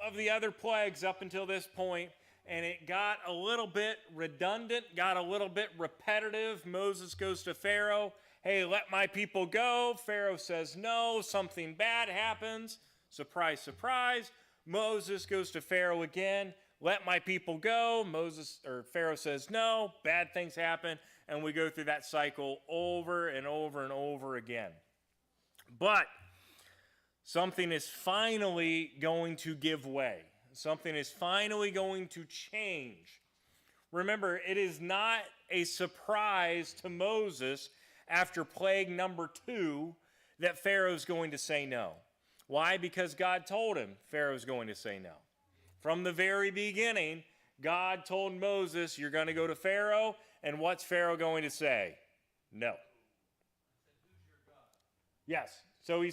of the other plagues up until this point, and it got a little bit redundant, got a little bit repetitive. Moses goes to Pharaoh, hey, let my people go. Pharaoh says no, something bad happens. Surprise, surprise. Moses goes to Pharaoh again, let my people go. Pharaoh says no, bad things happen, and we go through that cycle over and over and over again. But something is finally going to give way. Something is finally going to change. Remember, it is not a surprise to Moses after plague number 2 that Pharaoh's going to say no. Why? Because God told him Pharaoh's going to say no. From the very beginning, God told Moses, you're going to go to Pharaoh, and what's Pharaoh going to say? No. Yes. So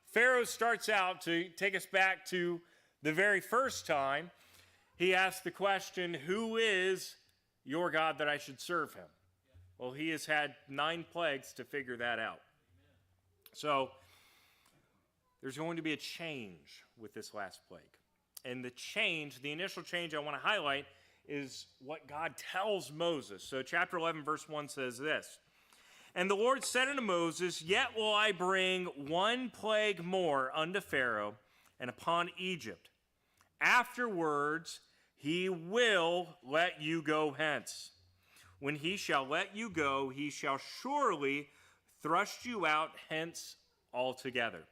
Pharaoh starts out, to take us back to the very first time, he asked the question, who is your God that I should serve him? Well, he has had 9 plagues to figure that out. So there's going to be a change with this last plague. And the initial change I want to highlight is what God tells Moses. So chapter 11, verse 1 says this, and the Lord said unto Moses, yet will I bring 1 plague more unto Pharaoh and upon Egypt. Afterwards he will let you go hence. When he shall let you go, he shall surely thrust you out hence altogether.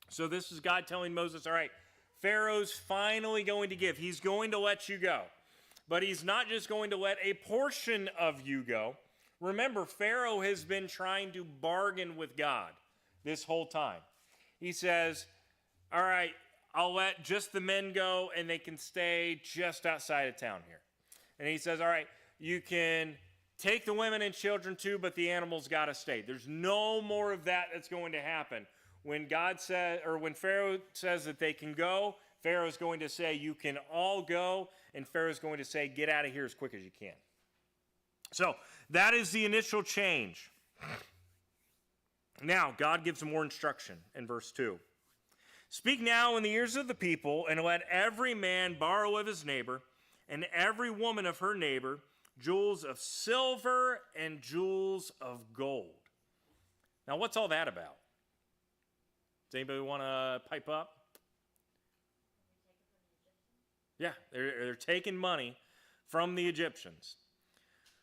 So this is God telling Moses, all right, Pharaoh's finally going to give. He's going to let you go. But he's not just going to let a portion of you go. Remember, Pharaoh has been trying to bargain with God this whole time. He says, all right, I'll let just the men go and they can stay just outside of town here. And he says, all right, you can take the women and children too, but the animals got to stay. There's no more of that that's going to happen. When Pharaoh says that they can go, Pharaoh's going to say, you can all go, and Pharaoh's going to say, get out of here as quick as you can. So that is the initial change. Now, God gives more instruction in verse 2. Speak now in the ears of the people, and let every man borrow of his neighbor, and every woman of her neighbor, jewels of silver and jewels of gold. Now, what's all that about? Does anybody want to pipe up? Yeah, they're taking money from the Egyptians.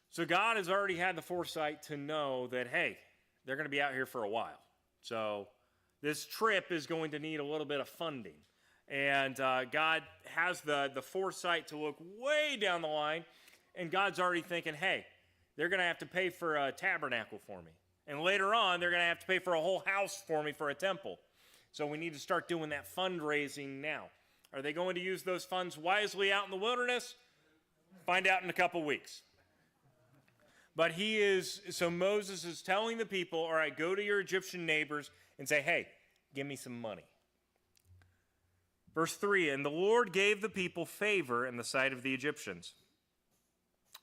So God has already had the foresight to know that, hey, they're going to be out here for a while. So this trip is going to need a little bit of funding. And God has the foresight to look way down the line, and God's already thinking, hey, they're going to have to pay for a tabernacle for me. And later on, they're going to have to pay for a whole house for me for a temple. So we need to start doing that fundraising now. Are they going to use those funds wisely out in the wilderness? Find out in a couple weeks. But so Moses is telling the people, all right, go to your Egyptian neighbors and say, hey, give me some money. Verse 3, and the Lord gave the people favor in the sight of the Egyptians.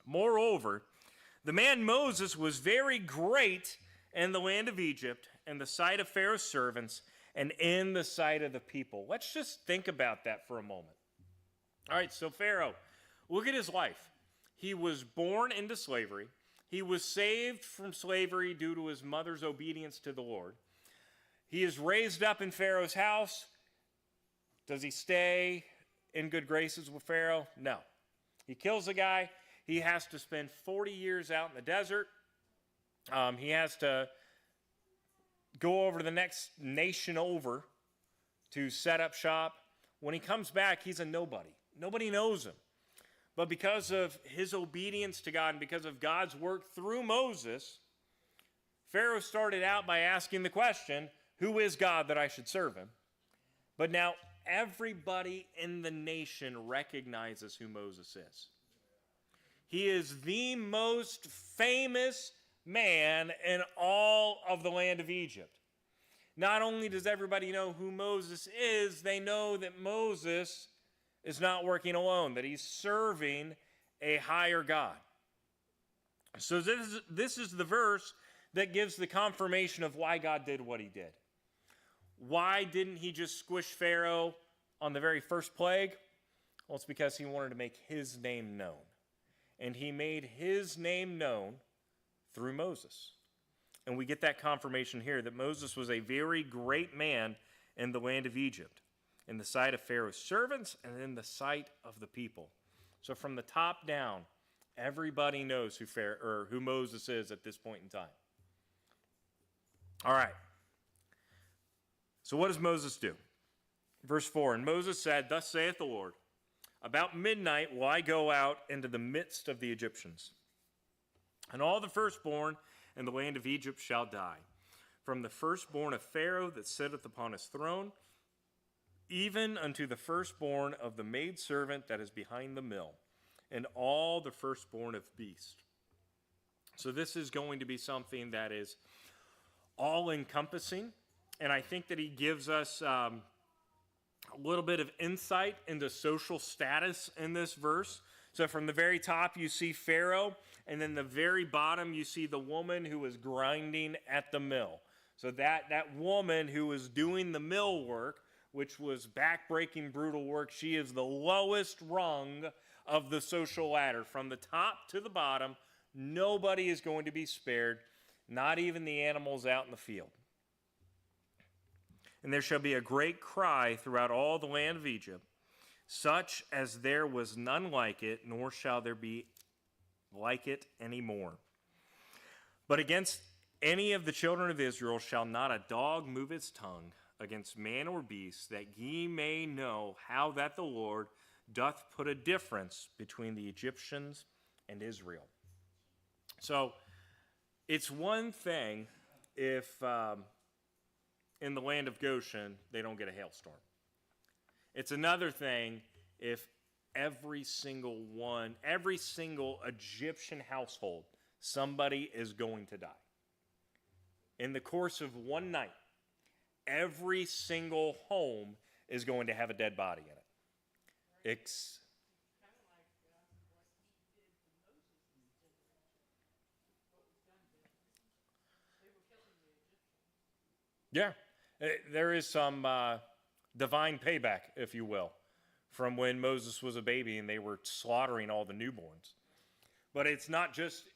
Moreover, the man Moses was very great in the land of Egypt, in the sight of Pharaoh's servants, and in the sight of the people. Let's just think about that for a moment. All right, so Pharaoh, look at his life. He was born into slavery. He was saved from slavery due to his mother's obedience to the Lord. He is raised up in Pharaoh's house. Does he stay in good graces with Pharaoh? No. He kills a guy. He has to spend 40 years out in the desert. He has to go over to the next nation over to set up shop. When he comes back, he's a nobody. Nobody knows him. But because of his obedience to God and because of God's work through Moses, Pharaoh started out by asking the question, who is God that I should serve him? But now everybody in the nation recognizes who Moses is. He is the most famous man in all of the land of Egypt. Not only does everybody know who Moses is, they know that Moses is not working alone, that he's serving a higher God. So this is the verse that gives the confirmation of why God did what he did. Why didn't he just squish Pharaoh on the very first plague? Well, it's because he wanted to make his name known. And he made his name known through Moses. And we get that confirmation here that Moses was a very great man in the land of Egypt, in the sight of Pharaoh's servants and in the sight of the people. So from the top down, everybody knows who Moses is at this point in time. All right. So what does Moses do? Verse 4, and Moses said, thus saith the Lord, about midnight will I go out into the midst of the Egyptians, and all the firstborn in the land of Egypt shall die, from the firstborn of Pharaoh that sitteth upon his throne, even unto the firstborn of the maidservant that is behind the mill, and all the firstborn of beast. So this is going to be something that is all-encompassing, and I think that he gives us a little bit of insight into social status in this verse. So from the very top, you see Pharaoh, and then the very bottom, you see the woman who was grinding at the mill. So that woman who was doing the mill work, which was back-breaking, brutal work, she is the lowest rung of the social ladder. From the top to the bottom, nobody is going to be spared, not even the animals out in the field. And there shall be a great cry throughout all the land of Egypt, such as there was none like it, nor shall there be like it any more. But against any of the children of Israel shall not a dog move its tongue against man or beast, that ye may know how that the Lord doth put a difference between the Egyptians and Israel. So it's one thing if in the land of Goshen they don't get a hailstorm. It's another thing if every single Egyptian household, somebody is going to die. In the course of one night, every single home is going to have a dead body in it. Yeah, there is some divine payback, if you will, from when Moses was a baby and they were slaughtering all the newborns. But it's not just,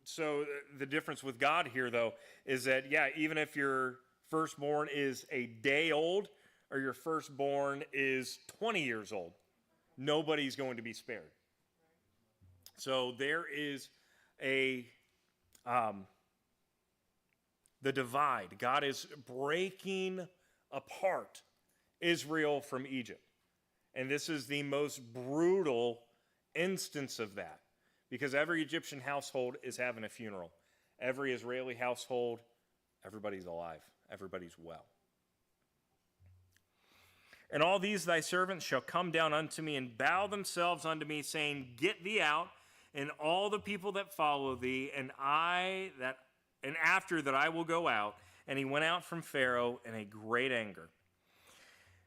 so the difference with God here, though, is that, yeah, even if your firstborn is a day old or your firstborn is 20 years old, nobody's going to be spared. So there is the divide. God is breaking apart Israel from Egypt. And this is the most brutal instance of that, because every Egyptian household is having a funeral. Every Israeli household, everybody's alive. Everybody's well. And all these thy servants shall come down unto me and bow themselves unto me, saying, get thee out, and all the people that follow thee, and after that I will go out. And he went out from Pharaoh in a great anger.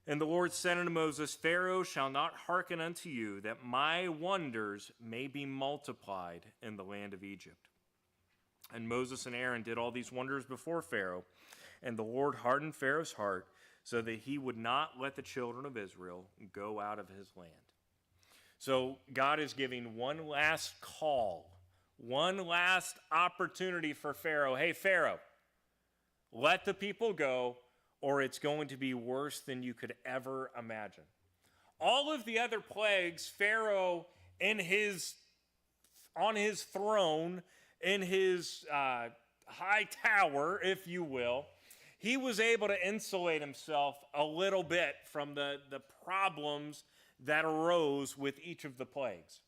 And the Lord said unto Moses, Pharaoh shall not hearken unto you, that my wonders may be multiplied in the land of Egypt. And Moses and Aaron did all these wonders before Pharaoh, and the Lord hardened Pharaoh's heart, so that he would not let the children of Israel go out of his land. So God is giving one last call, one last opportunity for Pharaoh. Hey, Pharaoh, let the people go, or it's going to be worse than you could ever imagine. All of the other plagues, Pharaoh on his throne, in his high tower, if you will, he was able to insulate himself a little bit from the problems that arose with each of the plagues.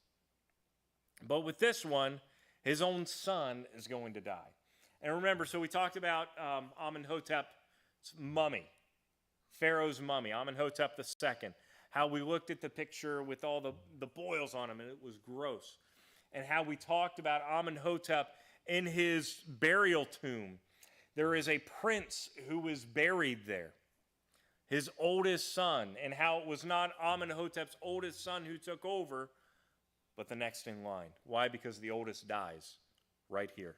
But with this one, his own son is going to die. And remember, so we talked about Amenhotep's mummy, Pharaoh's mummy, Amenhotep II, how we looked at the picture with all the boils on him, and it was gross. And how we talked about Amenhotep in his burial tomb. There is a prince who is buried there, his oldest son, and how it was not Amenhotep's oldest son who took over, but the next in line. Why? Because the oldest dies right here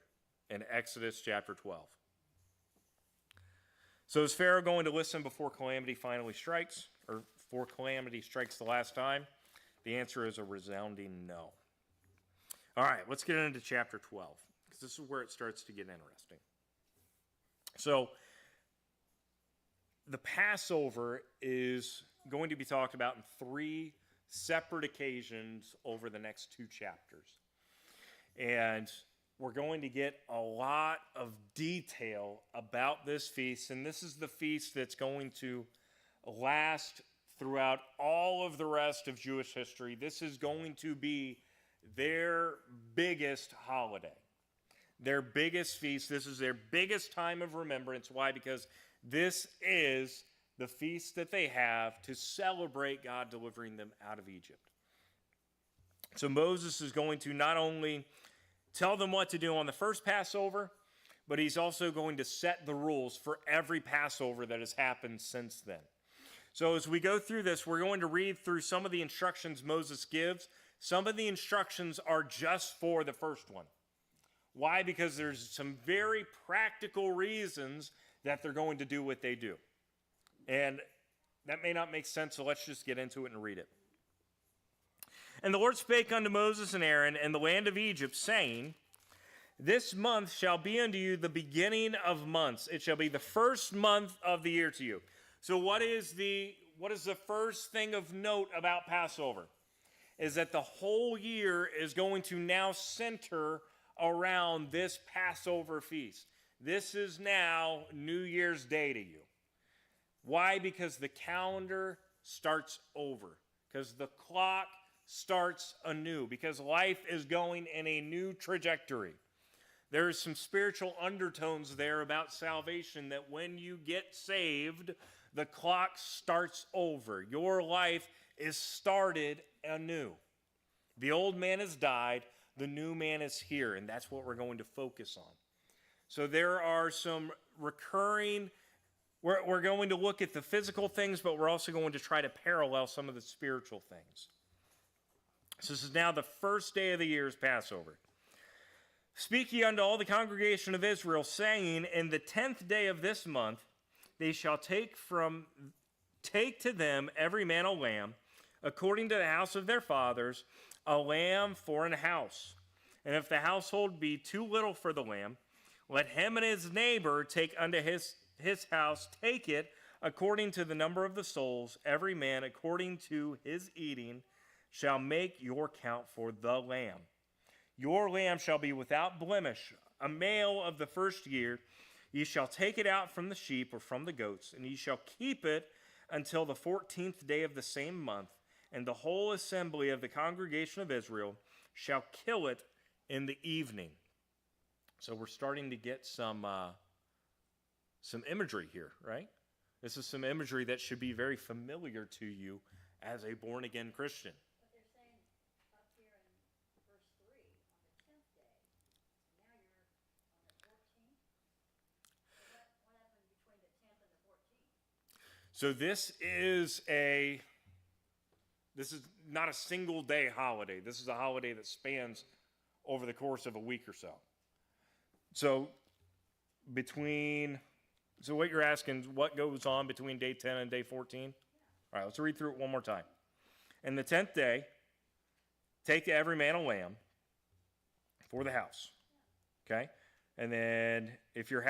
in Exodus chapter 12. So is Pharaoh going to listen before calamity finally strikes, or before calamity strikes the last time? The answer is a resounding no. All right, let's get into chapter 12, because this is where it starts to get interesting. So, the Passover is going to be talked about in 3 separate occasions over the next 2 chapters. And we're going to get a lot of detail about this feast, and this is the feast that's going to last throughout all of the rest of Jewish history. This is going to be their biggest holiday, their biggest feast. This is their biggest time of remembrance. Why? Because this is the feast that they have to celebrate God delivering them out of Egypt. So Moses is going to not only tell them what to do on the first Passover, but he's also going to set the rules for every Passover that has happened since then. So as we go through this, we're going to read through some of the instructions Moses gives. Some of the instructions are just for the first one. Why? Because there's some very practical reasons that they're going to do what they do. And that may not make sense, so let's just get into it and read it. And the Lord spake unto Moses and Aaron in the land of Egypt, saying, This month shall be unto you the beginning of months. It shall be the first month of the year to you. So what is the first thing of note about Passover? Is that the whole year is going to now center around this Passover feast. This is now New Year's Day to you. Why? Because the calendar starts over. Because the clock starts anew. Because life is going in a new trajectory. There is some spiritual undertones there about salvation, that when you get saved, the clock starts over. Your life is started anew. The old man has died. The new man is here. And that's what we're going to focus on. So there are some recurring, we're going to look at the physical things, but we're also going to try to parallel some of the spiritual things. So this is now the first day of the year's Passover. Speak ye unto all the congregation of Israel, saying, In the 10th day of this month, they shall take to them every man a lamb, according to the house of their fathers, a lamb for an house. And if the household be too little for the lamb, let him and his neighbor take unto his house, take it according to the number of the souls, every man according to his eating shall make your count for the lamb. Your lamb shall be without blemish, a male of the first year. Ye shall take it out from the sheep or from the goats, and ye shall keep it until the 14th day of the same month, and the whole assembly of the congregation of Israel shall kill it in the evening. So we're starting to get some imagery here, right? This is some imagery that should be very familiar to you as a born-again Christian. But they're saying up here in verse 3, on the 10th day, now you're on the 14th. So what happened between the 10th and the 14th? So this is not a single day holiday. This is a holiday that spans over the course of a week or so. So what you're asking is what goes on between day 10 and day 14? All right, let's read through it one more time. And the 10th day, take to every man a lamb for the house. Okay? And then if you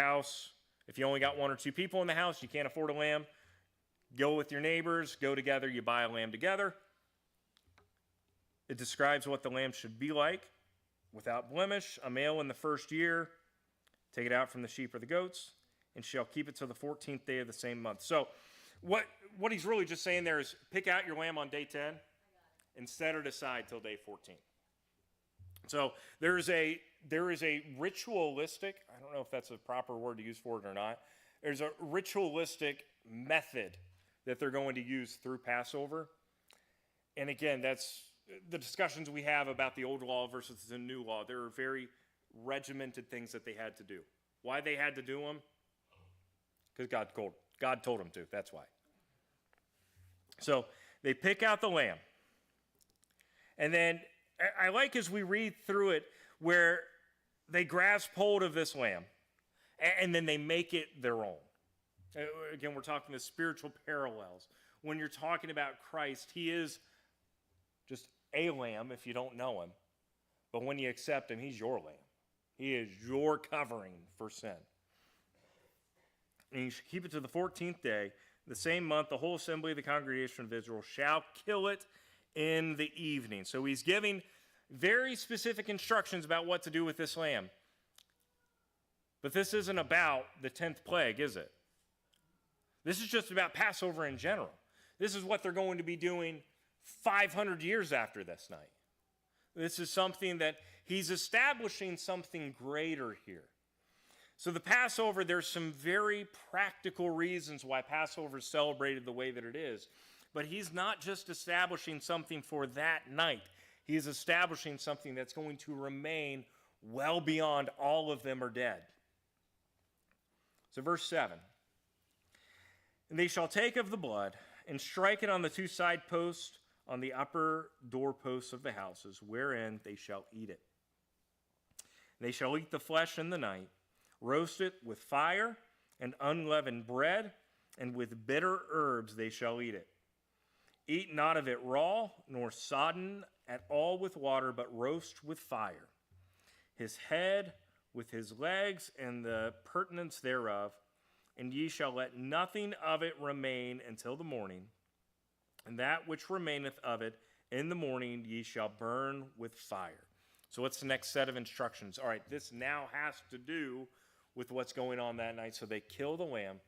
only got 1 or 2 people in the house, you can't afford a lamb, go with your neighbors, go together, you buy a lamb together. It describes what the lamb should be like, without blemish, a male in the first year. Take it out from the sheep or the goats, and shall keep it till the 14th day of the same month. So what he's really just saying there is pick out your lamb on day 10 and set it aside till day 14. So there is a ritualistic, I don't know if that's a proper word to use for it or not, there's a ritualistic method that they're going to use through Passover. And again, that's the discussions we have about the old law versus the new law. There are very regimented things that they had to do. Why they had to do them? Because God told them to. That's why. So they pick out the lamb. And then I like as we read through it where they grasp hold of this lamb and then they make it their own. Again, we're talking the spiritual parallels. when you're talking about Christ, he is just a lamb if you don't know him. But when you accept him, he's your lamb. He is your covering for sin. And you should keep it to the 14th day. The same month, the whole assembly of the congregation of Israel shall kill it in the evening. So he's giving very specific instructions about what to do with this lamb. But this isn't about the 10th plague, is it? This is just about Passover in general. This is what they're going to be doing 500 years after this night. This is something that he's establishing something greater here. So the Passover, there's some very practical reasons why Passover is celebrated the way that it is. But he's not just establishing something for that night. He is establishing something that's going to remain well beyond all of them are dead. So verse 7. And they shall take of the blood and strike it on the two side posts on the upper doorposts of the houses, wherein they shall eat it. And they shall eat the flesh in the night, roast it with fire and unleavened bread, and with bitter herbs they shall eat it. Eat not of it raw, nor sodden at all with water, but roast with fire. His head with his legs and the purtenance thereof, and ye shall let nothing of it remain until the morning. And that which remaineth of it in the morning ye shall burn with fire. So what's the next set of instructions? All right, this now has to do with what's going on that night. So they kill the lamb,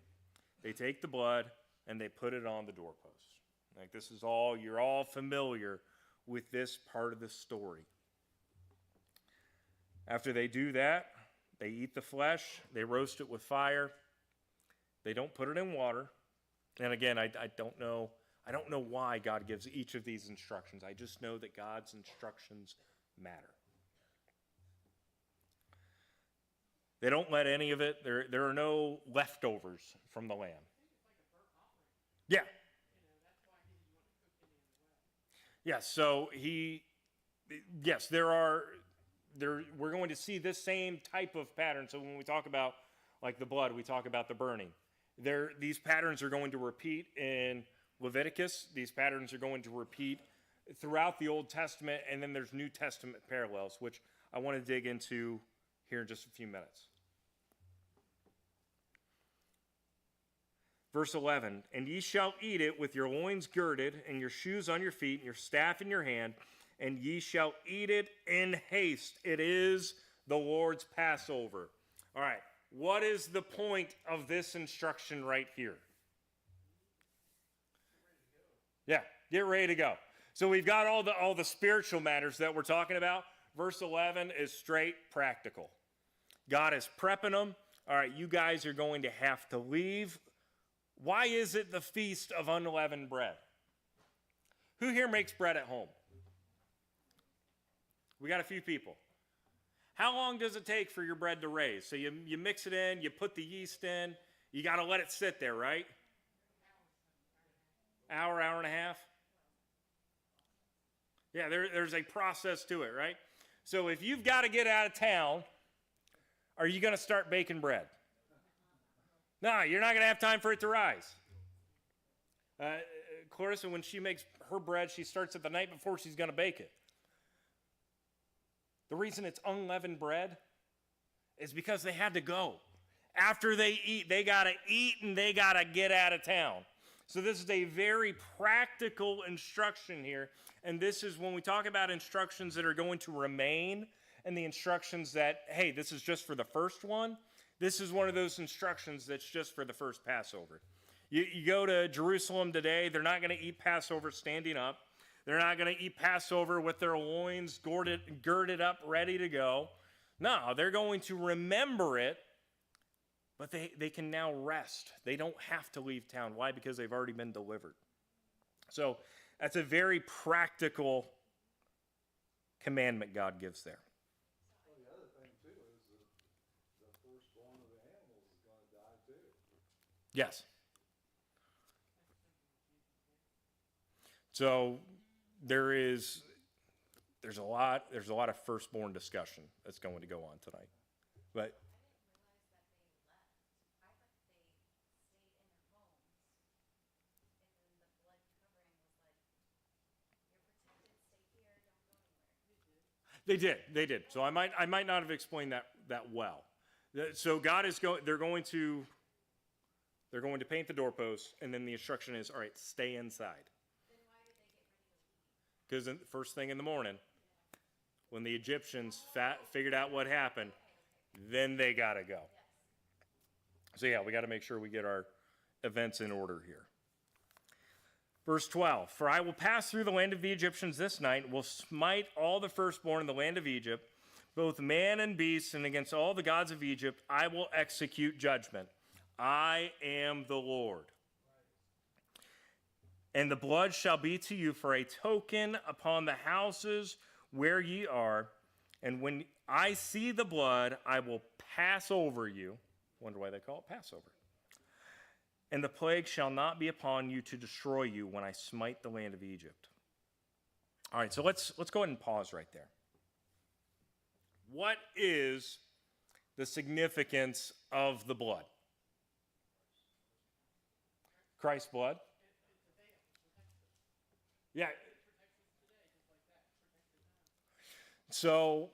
they take the blood, and they put it on the doorpost. Like, this is all, you're all familiar with this part of the story. After they do that, they eat the flesh, they roast it with fire. They don't put it in water. And again, I don't know why God gives each of these instructions. I just know that God's instructions matter. They don't let any of it. There are no leftovers from the lamb. Yeah. Yes, so we're going to see this same type of pattern. So when we talk about like the blood, we talk about the burning. These patterns are going to repeat in Leviticus. These patterns are going to repeat throughout the Old Testament, and then there's New Testament parallels, which I want to dig into here in just a few minutes. Verse 11, and ye shall eat it with your loins girded, and your shoes on your feet, and your staff in your hand, and ye shall eat it in haste. It is the Lord's Passover. All right, what is the point of this instruction right here? Yeah, get ready to go. So we've got all the spiritual matters that we're talking about. Verse 11 is straight practical. God is prepping them. All right, you guys are going to have to leave. Why is it the feast of unleavened bread? Who here makes bread at home? We got a few people. How long does it take for your bread to raise? So you mix it in, you put the yeast in, you got to let it sit there, right? Hour and a half? Yeah, there's a process to it, right? So if you've got to get out of town, are you going to start baking bread? No, you're not going to have time for it to rise. Clarissa, when she makes her bread, she starts it the night before she's going to bake it. The reason it's unleavened bread is because they had to go. After they eat, they got to eat and they got to get out of town. So this is a very practical instruction here. And this is when we talk about instructions that are going to remain and the instructions that, hey, this is just for the first one. This is one of those instructions that's just for the first Passover. You go to Jerusalem today, they're not going to eat Passover standing up. They're not going to eat Passover with their loins girded up, ready to go. No, they're going to remember it, but they can now rest. They don't have to leave town. Why? Because they've already been delivered. So that's a very practical commandment God gives there. Well, the other thing, too, is the firstborn of the animals is going to die, too. Yes. So there's a lot of firstborn discussion that's going to go on tonight. But They did. So I might not have explained that well. So God is going. They're going to paint the doorposts, and then the instruction is, all right, stay inside. Then why did they get ready to leave? Because first thing in the morning, when the Egyptians figured out what happened, then they got to go. So yeah, we got to make sure we get our events in order here. Verse 12, for I will pass through the land of the Egyptians this night, and will smite all the firstborn in the land of Egypt, both man and beast, and against all the gods of Egypt I will execute judgment. I am the Lord. And the blood shall be to you for a token upon the houses where ye are, and when I see the blood, I will pass over you. Wonder why they call it Passover. And the plague shall not be upon you to destroy you when I smite the land of Egypt. All right, so let's go ahead and pause right there. What is the significance of the blood? Christ's blood? Yeah. So,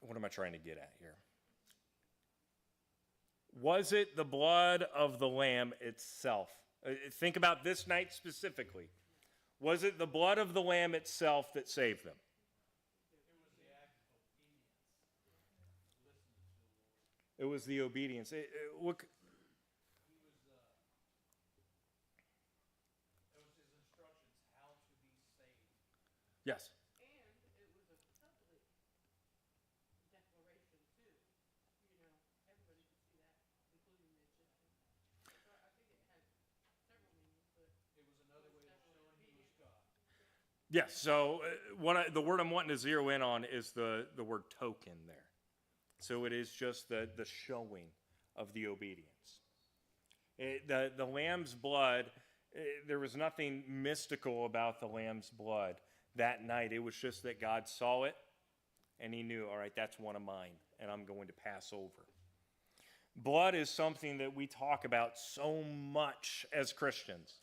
what am I trying to get at here? Was it the blood of the lamb itself? Think about this night specifically. Was it the blood of the lamb itself that saved them? It was the obedience. Look. It was his instructions how to be saved. Yes. And it was a public declaration too. You know, everybody could see that, including the Egyptians. So I think it had several meanings, but it was another way of showing he was God. Yes. So the word I'm wanting to zero in on is the word token there. So it is just the showing of the obedience. The lamb's blood, there was nothing mystical about the lamb's blood that night. It was just that God saw it, and he knew, all right, that's one of mine, and I'm going to pass over. Blood is something that we talk about so much as Christians.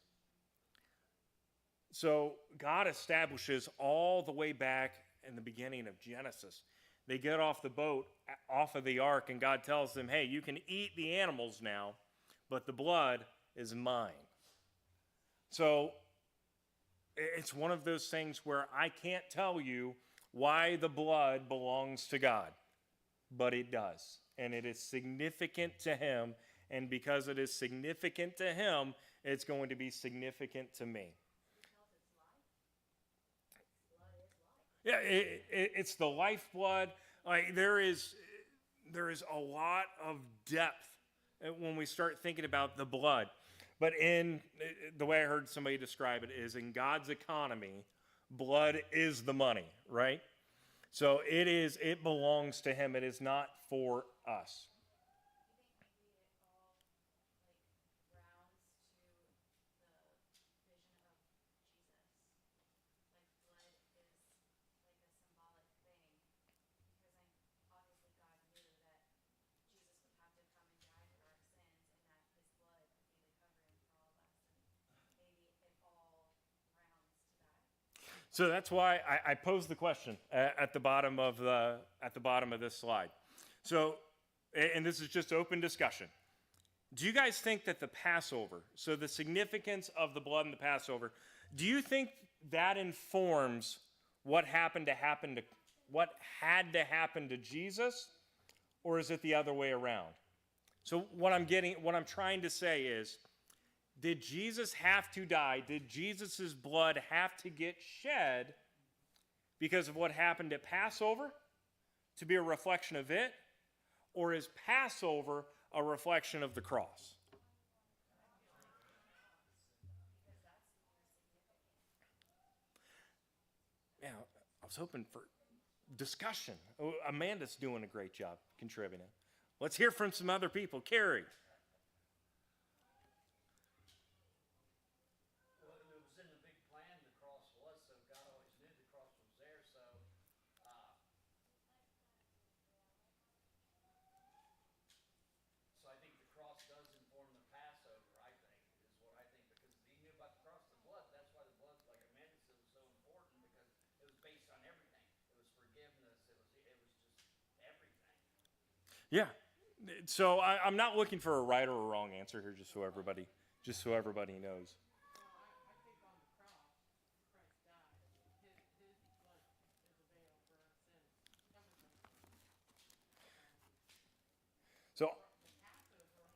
So God establishes all the way back in the beginning of Genesis. They get off the boat, off of the ark, and God tells them, hey, you can eat the animals now, but the blood is mine. So it's one of those things where I can't tell you why the blood belongs to God, but it does. And it is significant to him, and because it is significant to him, it's going to be significant to me. Yeah, it's the lifeblood. Like there is a lot of depth when we start thinking about the blood. But in the way I heard somebody describe it is in God's economy, blood is the money, right? So it belongs to him. It is not for us. So that's why I posed the question at the bottom of this slide. So, and this is just open discussion. Do you guys think that the Passover, so the significance of the blood in the Passover, do you think that informs what had to happen to Jesus, or is it the other way around? So what I'm trying to say is, did Jesus have to die? Did Jesus' blood have to get shed because of what happened at Passover to be a reflection of it? Or is Passover a reflection of the cross? Yeah, I was hoping for discussion. Oh, Amanda's doing a great job contributing. Let's hear from some other people. Carrie. Yeah. So I'm not looking for a right or a wrong answer here, just so everybody knows. Well, I think on the cross, Christ died. His blood is a veil for our sins, covers our sins. So The Passover was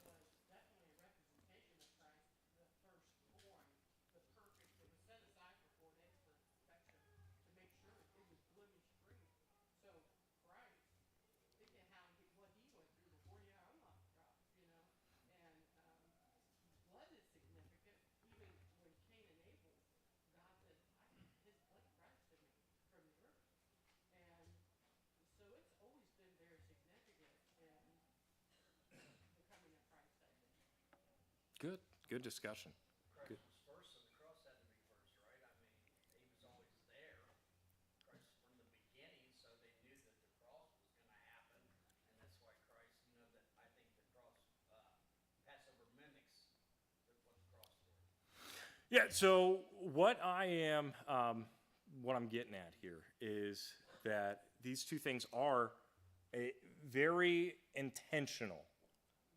definitely a representation of Christ, the firstborn, the perfect. It was set aside for 4 days for inspection to make sure it was blemish free. So Christ, thinking what he went through before he hung on the cross, and blood is significant. Even when Cain and Abel, God said, his blood cries to me from the earth. And so it's always been very significant in the coming of Christ, I think. good discussion. Christ was first, so the cross had to be first, right? I mean, he was always there. Christ from the beginning, so they knew that the cross was going to happen, and that's why Christ, that I think the cross, Passover mimics what the cross did. Yeah. So what I'm getting at here is that these two things are very intentional.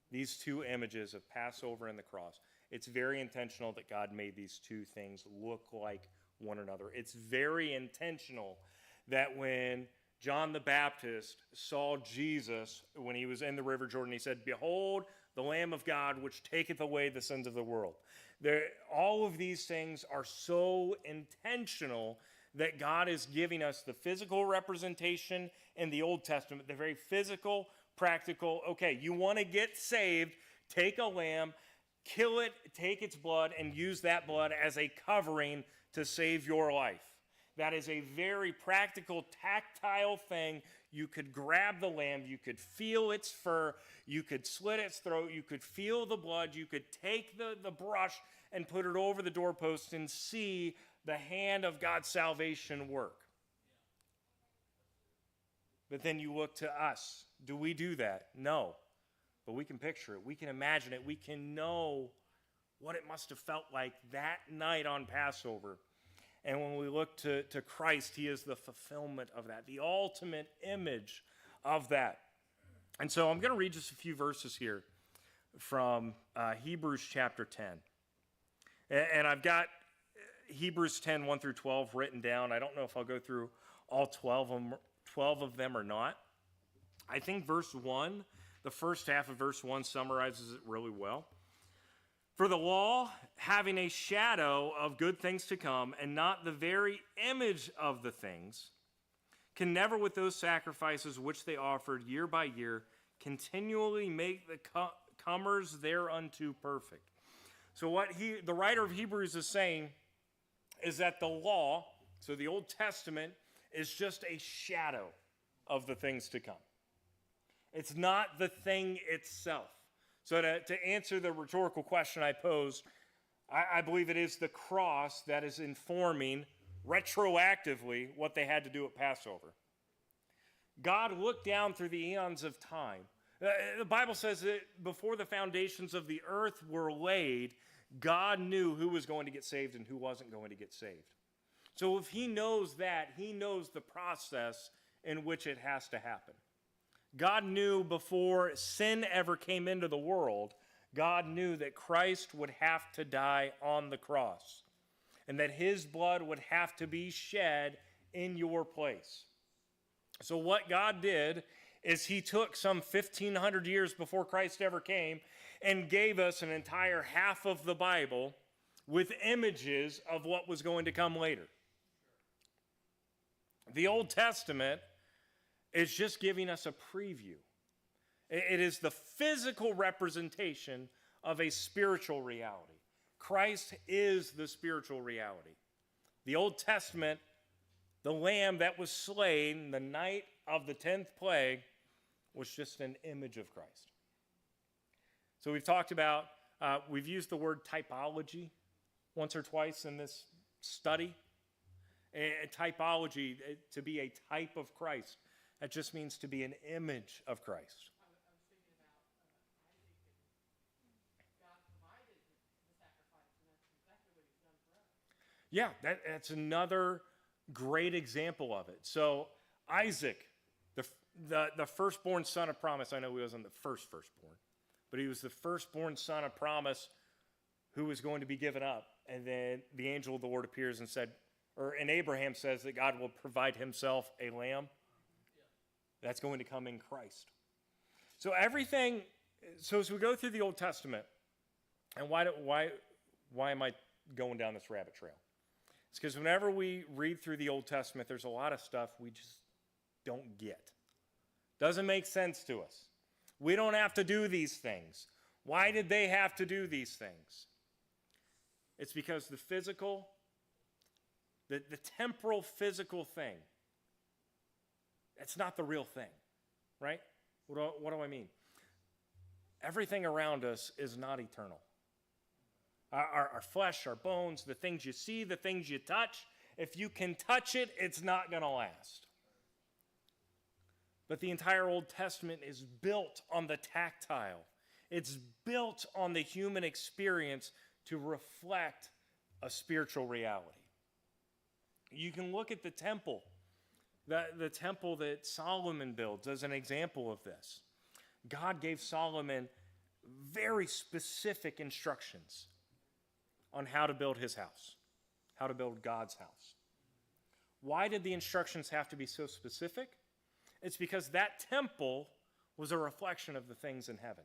These two images of Passover and the cross. It's very intentional that God made these two things look like one another. It's very intentional that when John the Baptist saw Jesus when he was in the River Jordan, he said, "Behold, the Lamb of God, which taketh away the sins of the world." All of these things are so intentional that God is giving us the physical representation in the Old Testament, the very physical, practical. Okay, you want to get saved, take a lamb, kill it, take its blood, and use that blood as a covering to save your life. That is a very practical, tactile thing. You could grab the lamb, you could feel its fur, you could slit its throat, you could feel the blood, you could take the brush and put it over the doorpost and see the hand of God's salvation work. But then you look to us. Do we do that? No. But we can picture it. We can imagine it. We can know what it must have felt like that night on Passover. And when we look to Christ, he is the fulfillment of that, the ultimate image of that. And so I'm going to read just a few verses here from Hebrews chapter 10. And I've got Hebrews 10, 1 through 12 written down. I don't know if I'll go through all 12 of them or not. I think verse 1, the first half of verse 1 summarizes it really well. For the law, having a shadow of good things to come, and not the very image of the things, can never with those sacrifices which they offered year by year continually make the comers thereunto perfect. So what the writer of Hebrews is saying is that the law, so the Old Testament, is just a shadow of the things to come. It's not the thing itself. So to answer the rhetorical question I posed, I believe it is the cross that is informing retroactively what they had to do at Passover. God looked down through the eons of time. The Bible says that before the foundations of the earth were laid, God knew who was going to get saved and who wasn't going to get saved. So if he knows that, he knows the process in which it has to happen. God knew before sin ever came into the world, God knew that Christ would have to die on the cross and that his blood would have to be shed in your place. So what God did is he took some 1,500 years before Christ ever came and gave us an entire half of the Bible with images of what was going to come later. The Old Testament is just giving us a preview. It is the physical representation of a spiritual reality. Christ is the spiritual reality. The Old Testament, the lamb that was slain the night of the 10th plague, was just an image of Christ. So we've talked about, we've used the word typology once or twice in this study. Typology, to be a type of Christ. That just means to be an image of Christ. I was thinking about Isaac, and God provided the sacrifice, and that's exactly what he's done for us. Yeah, that's another great example of it. So Isaac, the firstborn son of promise. I know he wasn't the firstborn, but he was the firstborn son of promise who was going to be given up. And then the angel of the Lord appears and said, and Abraham says that God will provide himself a lamb that's going to come in Christ. So as we go through the Old Testament, and why am I going down this rabbit trail? It's because whenever we read through the Old Testament, there's a lot of stuff we just don't get. Doesn't make sense to us. We don't have to do these things. Why did they have to do these things? It's because the temporal physical thing, it's not the real thing, right? What do I mean? Everything around us is not eternal. Our flesh, our bones, the things you see, the things you touch, if you can touch it, it's not going to last. But the entire Old Testament is built on the tactile. It's built on the human experience to reflect a spiritual reality. You can look at the temple, the temple that Solomon builds as an example of this. God gave Solomon very specific instructions on how to build his house, how to build God's house. Why did the instructions have to be so specific? It's because that temple was a reflection of the things in heaven.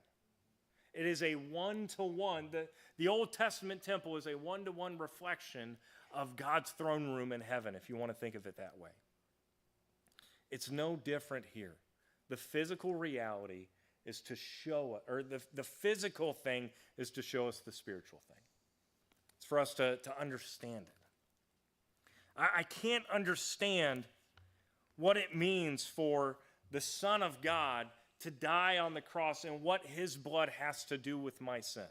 It is a one-to-one. The Old Testament temple is a one-to-one reflection of God's throne room in heaven, if you want to think of it that way. It's no different here. The physical reality is to show, or the physical thing is to show us the spiritual thing. It's for us to understand it. I can't understand what it means for the Son of God to die on the cross and what his blood has to do with my sin.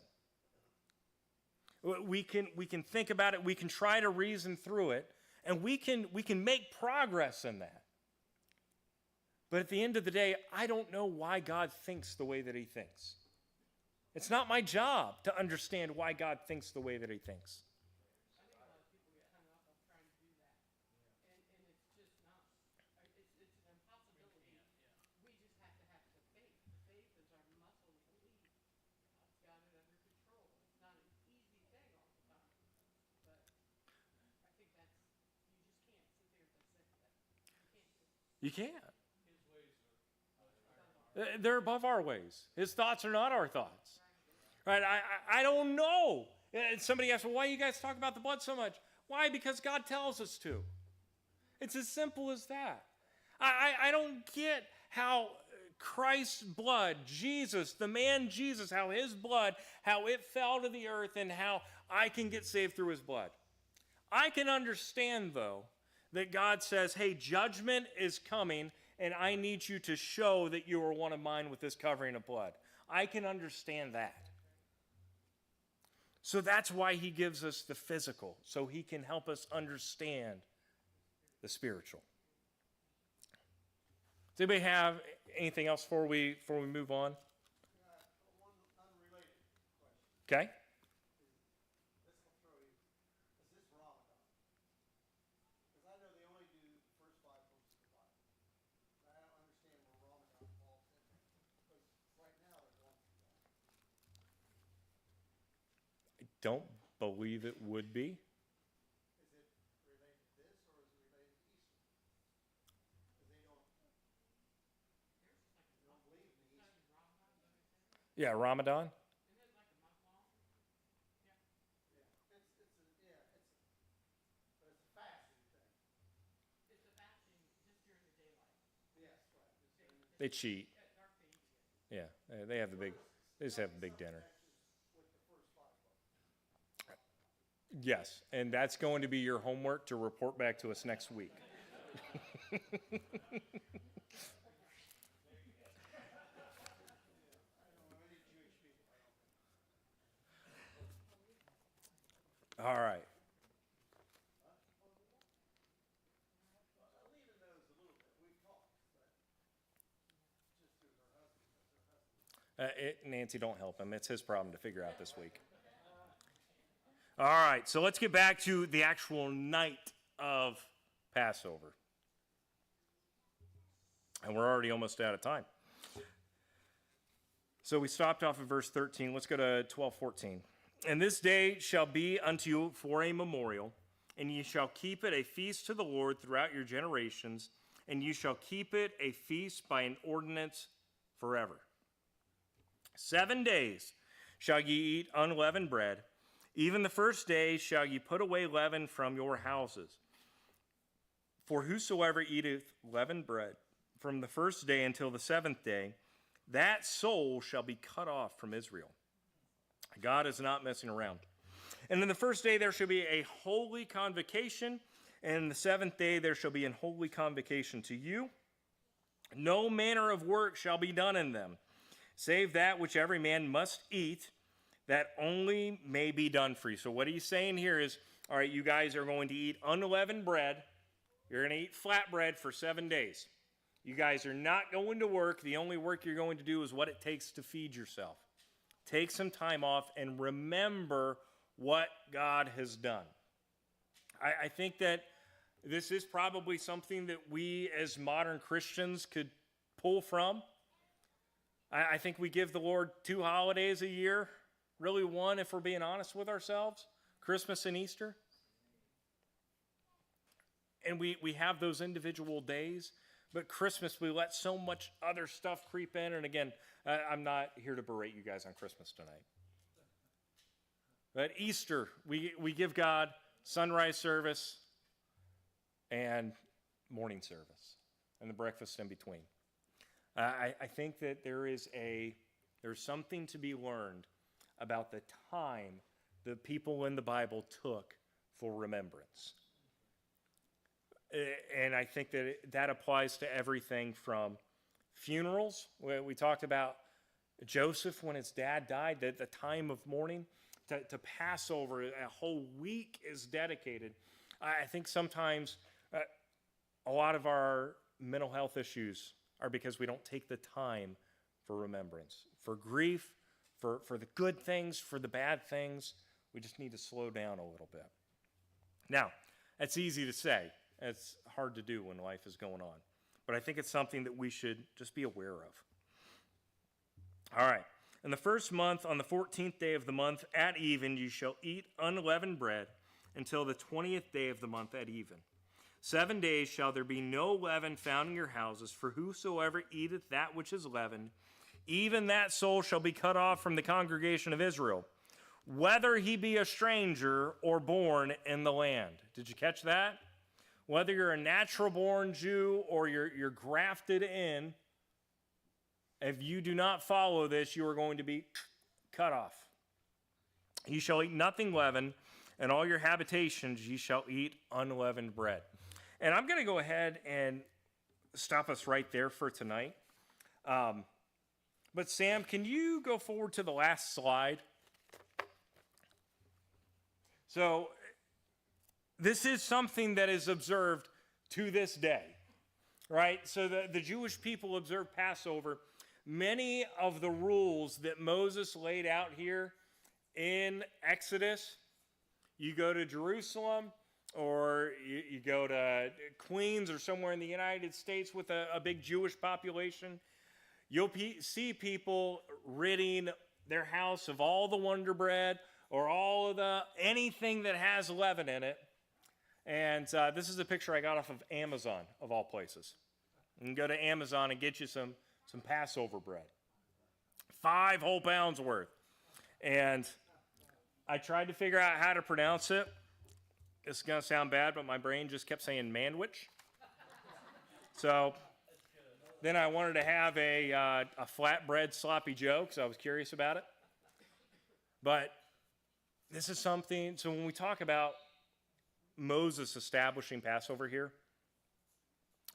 We can think about it, we can try to reason through it, and we can make progress in that. But at the end of the day, I don't know why God thinks the way that he thinks. It's not my job to understand why God thinks the way that he thinks. I think a lot of people get hung up on trying to do that, and it's just not. It's an impossibility. We just have to have the faith. The faith is our muscle to believe. God's got it under control. It's not an easy thing all the time, but I think that's, you just can't sit there and dissect that. You can't do it. You can't. His ways are They're above our ways. His thoughts are not our thoughts. Right? I don't know. Somebody asked, well, why do you guys talk about the blood so much? Why? Because God tells us to. It's as simple as that. I don't get how Christ's blood, Jesus, the man Jesus, how his blood, how it fell to the earth and how I can get saved through his blood. I can understand, though, that God says, hey, judgment is coming, and I need you to show that you are one of mine with this covering of blood. I can understand that. So that's why he gives us the physical, so he can help us understand the spiritual. Does anybody have anything else before we move on? One unrelated question. Okay. This will throw you. Is this Ramadan? Because I know they only do the first 5 books of the Bible. But I don't understand where Ramadan falls in there. Because right now they're going through that. I don't believe it would be. Is it related to this or is it related to Easter? Because they don't believe in the Easter. Yeah, Ramadan. Isn't it like a month long? Yeah. But it's a fasting thing. It's a fasting just during the daylight. Yes, right. Just during the- They cheat. At dark they eat it. Yeah, they have they just have a big dinner. With the first 5 books. Yes, and that's going to be your homework to report back to us next week. All right. Alina knows a little bit. We've talked, but just through her husband. That's her husband. Nancy, don't help him. It's his problem to figure out this week. All right, so let's get back to the actual night of Passover. And we're already almost out of time. So we stopped off at verse 13. Let's go to 12:14. And this day shall be unto you for a memorial, and ye shall keep it a feast to the Lord throughout your generations, and ye shall keep it a feast by an ordinance forever. 7 days shall ye eat unleavened bread. Even the first day shall ye put away leaven from your houses. For whosoever eateth leavened bread from the first day until the seventh day, that soul shall be cut off from Israel. God is not messing around. And in the first day there shall be a holy convocation, and in the seventh day there shall be an holy convocation to you. No manner of work shall be done in them, save that which every man must eat, that only may be done for you. So what he's saying here is, all right, you guys are going to eat unleavened bread. You're going to eat flat bread for 7 days. You guys are not going to work. The only work you're going to do is what it takes to feed yourself. Take some time off and remember what God has done. I think that this is probably something that we as modern Christians could pull from. I think we give the Lord 2 holidays a year. Really one, if we're being honest with ourselves, Christmas and Easter. And we have those individual days, but Christmas, we let so much other stuff creep in. And again, I'm not here to berate you guys on Christmas tonight. But Easter, we give God sunrise service and morning service and the breakfast in between. I think that there's something to be learned about the time the people in the Bible took for remembrance. And I think that applies to everything from funerals. We talked about Joseph when his dad died, the time of mourning, to Passover, a whole week is dedicated. I think sometimes a lot of our mental health issues are because we don't take the time for remembrance, for grief, for the good things, for the bad things. We just need to slow down a little bit. Now, that's easy to say. It's hard to do when life is going on. But I think it's something that we should just be aware of. All right. In the first month, on the 14th day of the month at even, you shall eat unleavened bread until the 20th day of the month at even. 7 days shall there be no leaven found in your houses, for whosoever eateth that which is leavened, even that soul shall be cut off from the congregation of Israel, whether he be a stranger or born in the land. Did you catch that? Whether you're a natural-born Jew or you're grafted in, if you do not follow this, you are going to be cut off. You shall eat nothing leavened, and all your habitations ye shall eat unleavened bread. And I'm going to go ahead and stop us right there for tonight. But Sam, can you go forward to the last slide? So this is something that is observed to this day, right? So the Jewish people observe Passover. Many of the rules that Moses laid out here in Exodus, you go to Jerusalem or you go to Queens or somewhere in the United States with a big Jewish population, you'll see people ridding their house of all the Wonder Bread or all of anything that has leaven in it. And this is a picture I got off of Amazon, of all places. You can go to Amazon and get you some Passover bread. 5 whole pounds worth. And I tried to figure out how to pronounce it. It's going to sound bad, but my brain just kept saying manwich. So then I wanted to have a flatbread sloppy Joe because I was curious about it. But this is something, so when we talk about Moses establishing Passover here,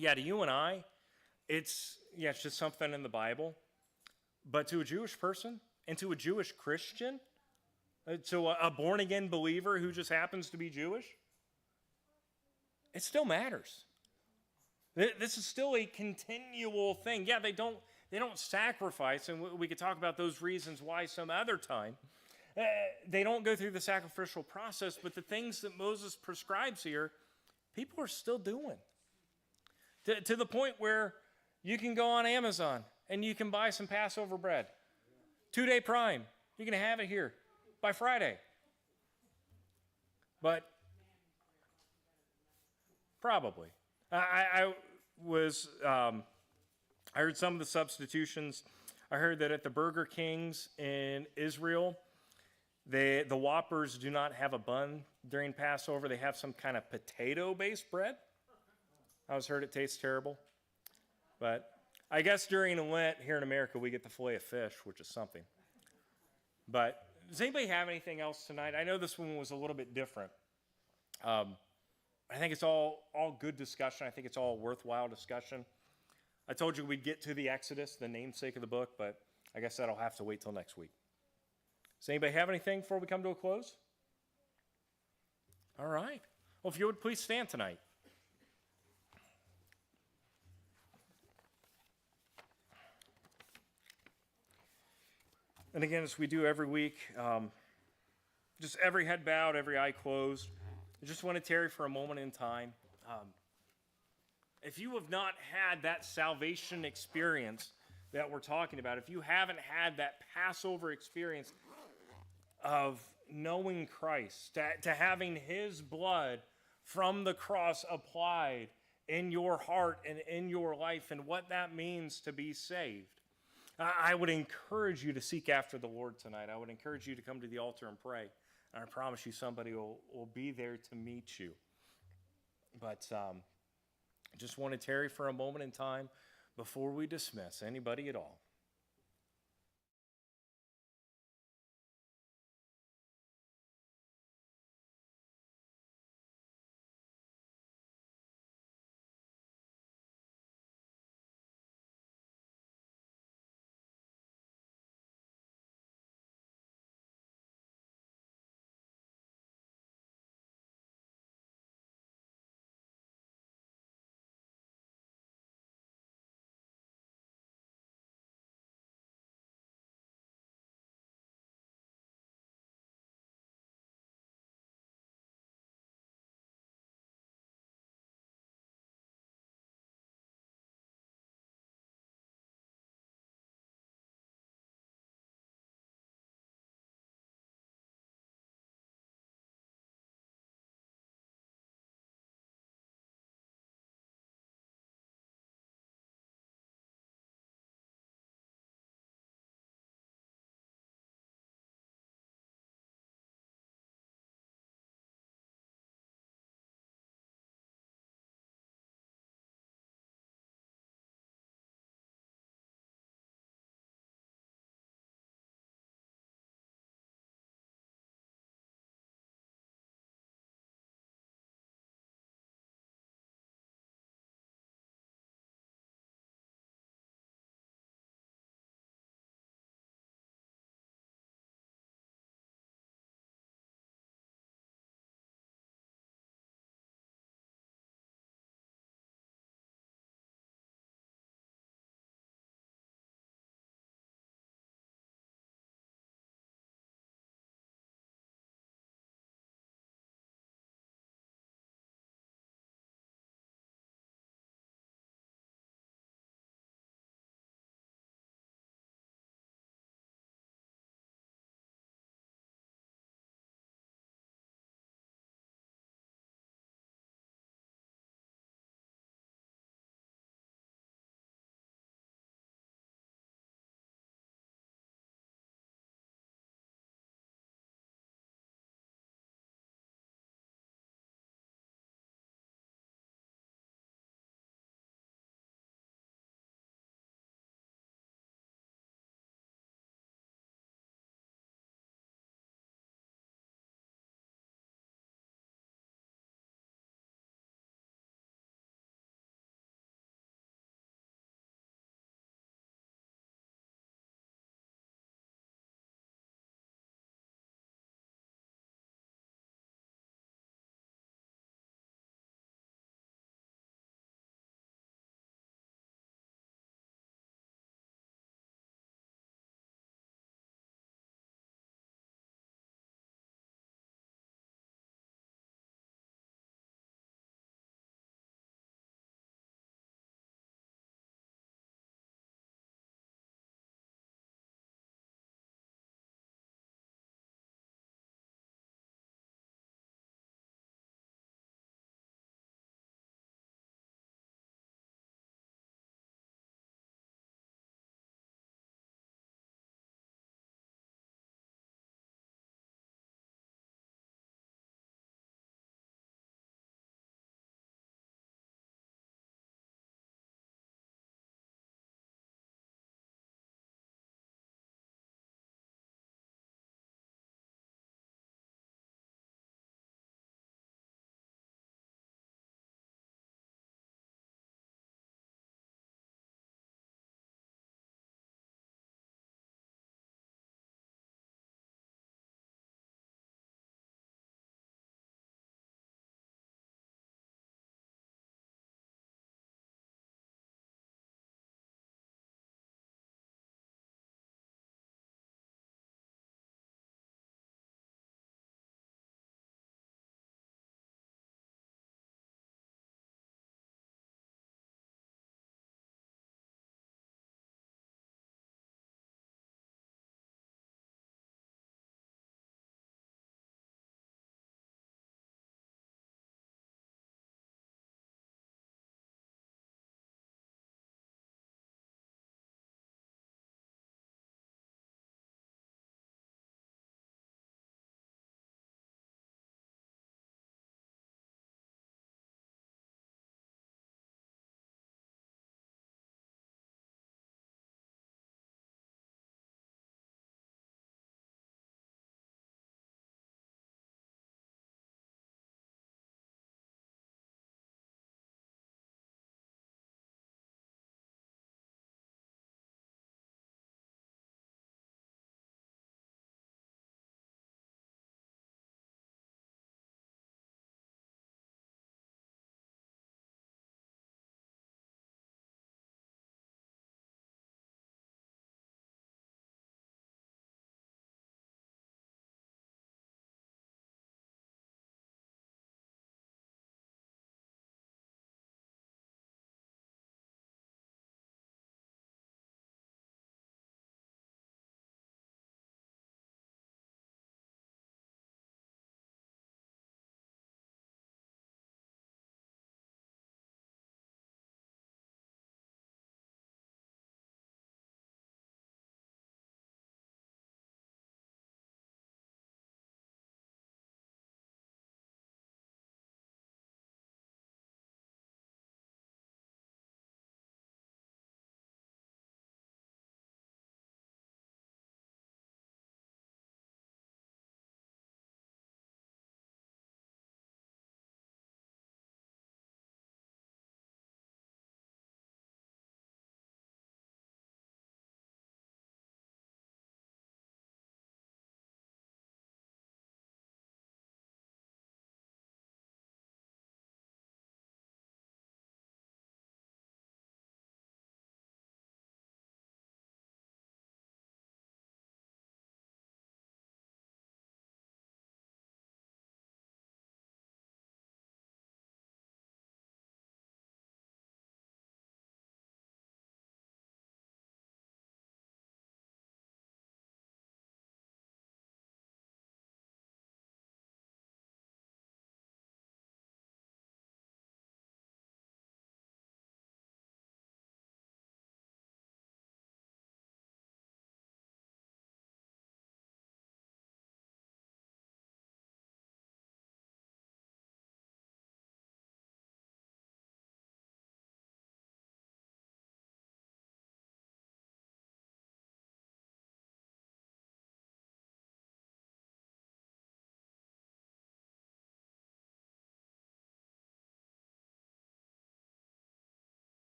to you and I, it's just something in the Bible. But to a Jewish person and to a Jewish Christian, to a born-again believer who just happens to be Jewish, it still matters. This is still a continual thing. Yeah, they don't sacrifice, and we could talk about those reasons why some other time. They don't go through the sacrificial process, but the things that Moses prescribes here, people are still doing. To the point where, you can go on Amazon and you can buy some Passover bread. 2-day Prime. You can have it here by Friday. But probably. I heard some of the substitutions. I heard that at the Burger Kings in Israel, the Whoppers do not have a bun during Passover. They have some kind of potato-based bread. I always heard it tastes terrible. But I guess during Lent here in America, we get the fillet of fish, which is something. But does anybody have anything else tonight? I know this one was a little bit different. I think it's all good discussion. I think it's all worthwhile discussion. I told you we'd get to the Exodus, the namesake of the book, but I guess that'll have to wait till next week. Does anybody have anything before we come to a close? All right. Well, if you would please stand tonight. And again, as we do every week, just every head bowed, every eye closed. I just want to tarry for a moment in time. If you have not had that salvation experience that we're talking about, if you haven't had that Passover experience of knowing Christ, to having his blood from the cross applied in your heart and in your life, and what that means to be saved, I would encourage you to seek after the Lord tonight. I would encourage you to come to the altar and pray. And I promise you somebody will be there to meet you. But just want to tarry for a moment in time before we dismiss anybody at all.